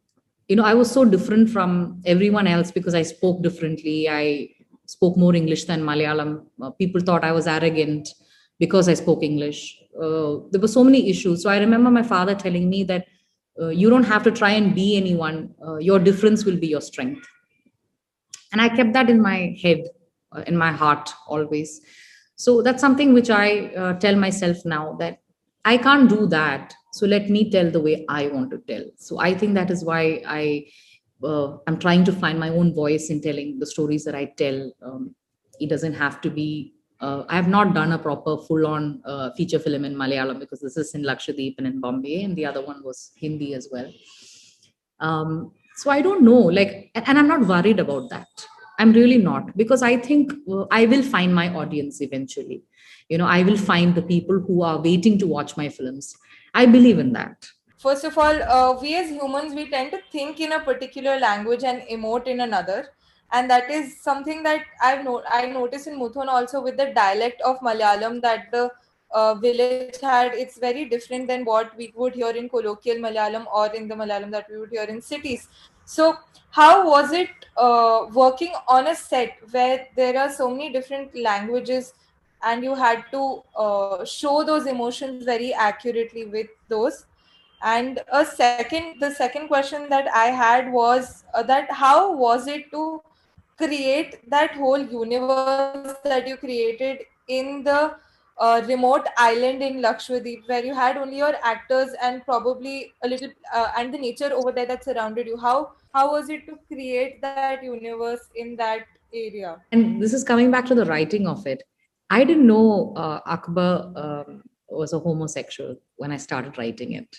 I was so different from everyone else because I spoke differently. I spoke more English than Malayalam. People thought I was arrogant because I spoke English. There were so many issues. So I remember my father telling me that you don't have to try and be anyone. Your difference will be your strength. And I kept that in my head, in my heart always. So that's something which I tell myself now, that I can't do that. So let me tell the way I want to tell. So I think that is why I'm trying to find my own voice in telling the stories that I tell. It doesn't have to be, I have not done a proper full-on feature film in Malayalam, because this is in Lakshadweep and in Bombay, and the other one was Hindi as well. So I don't know, and I'm not worried about that. I'm really not, because I think I will find my audience eventually. I will find the people who are waiting to watch my films. I believe in that. First of all, we as humans, we tend to think in a particular language and emote in another. And that is something that I noticed in Moothon also, with the dialect of Malayalam that the village had. It's very different than what we would hear in colloquial Malayalam or in the Malayalam that we would hear in cities. So how was it working on a set where there are so many different languages, and you had to show those emotions very accurately with those? And the second question that I had was that how was it to create that whole universe that you created in the remote island in Lakshadweep, where you had only your actors and probably a little and the nature over there that surrounded you? How was it to create that universe in that area? And this is coming back to the writing of it. I didn't know Akbar was a homosexual when I started writing it.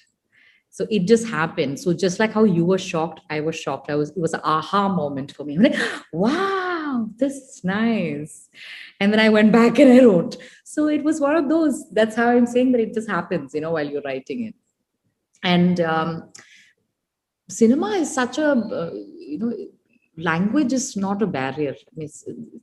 So it just happened. So just like how you were shocked, I was shocked. It was an aha moment for me. I'm like, wow, this is nice. And then I went back and I wrote. So it was one of those. That's how I'm saying that it just happens, while you're writing it. And cinema is such a, language is not a barrier. I mean,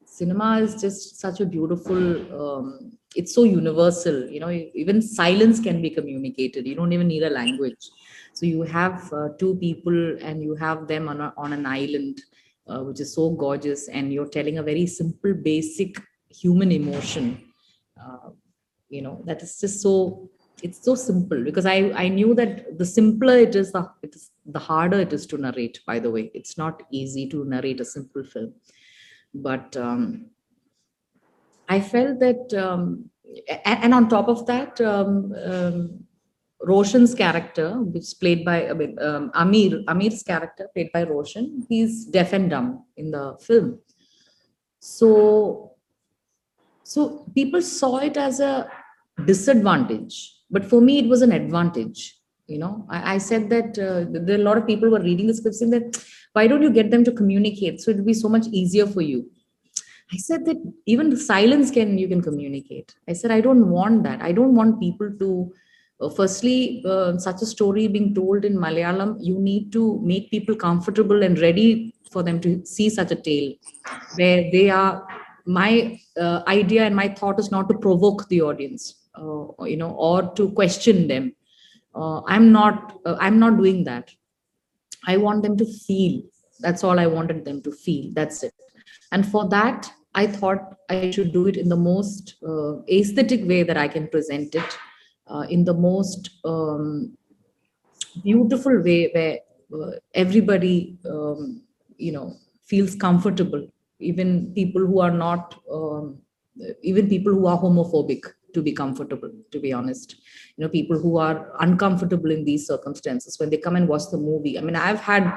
cinema is just such a beautiful, it's so universal. Even silence can be communicated. You don't even need a language. So you have two people and you have them on an island, which is so gorgeous, and you're telling a very simple, basic human emotion. That is just so, it's so simple, because I knew that the simpler it is, the harder it is to narrate. By the way, it's not easy to narrate a simple film, but I felt that, and on top of that, Roshan's character, which is played by Amir's character, played by Roshan, he's deaf and dumb in the film. So people saw it as a disadvantage, but for me, it was an advantage. I said that there are a lot of people who are reading the script saying that, why don't you get them to communicate? So it would be so much easier for you. I said that even the silence you can communicate. I said, I don't want that. I don't want people to, firstly, such a story being told in Malayalam, you need to make people comfortable and ready for them to see such a tale where they are. My idea and my thought is not to provoke the audience, or to question them. I'm not doing that. I want them to feel. That's all I wanted them to feel. That's it. And for that, I thought I should do it in the most aesthetic way that I can present it, in the most beautiful way where everybody, feels comfortable, even people who are not, even people who are homophobic, to be comfortable, to be honest. People who are uncomfortable in these circumstances, when they come and watch the movie. I mean, I've had,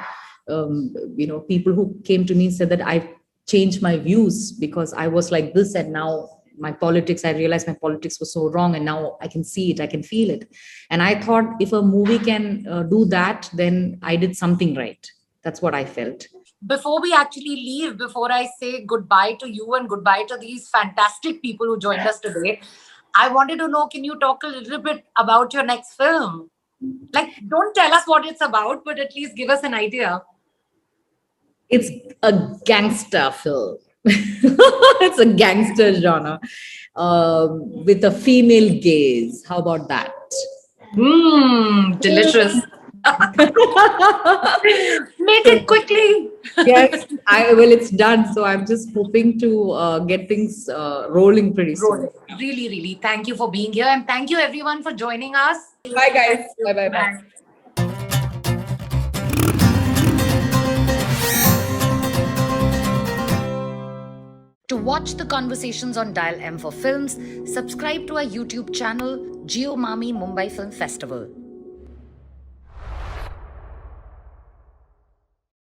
people who came to me and said that I've changed my views because I was like this, and now my politics, I realized my politics was so wrong, and now I can see it, I can feel it. And I thought, if a movie can do that, then I did something right. That's what I felt. Before we actually leave, before I say goodbye to you and goodbye to these fantastic people who joined us today, I wanted to know, can you talk a little bit about your next film? Like, don't tell us what it's about, but at least give us an idea. It's a gangster film. It's a gangster genre, with a female gaze. How about that? Delicious. Make it quickly. Yes, it's done. So I'm just hoping to get things rolling pretty soon. Really, really. Thank you for being here, and thank you everyone for joining us. Bye, guys. Bye. To watch the conversations on Dial M for Films, subscribe to our YouTube channel, Jio MAMI Mumbai Film Festival.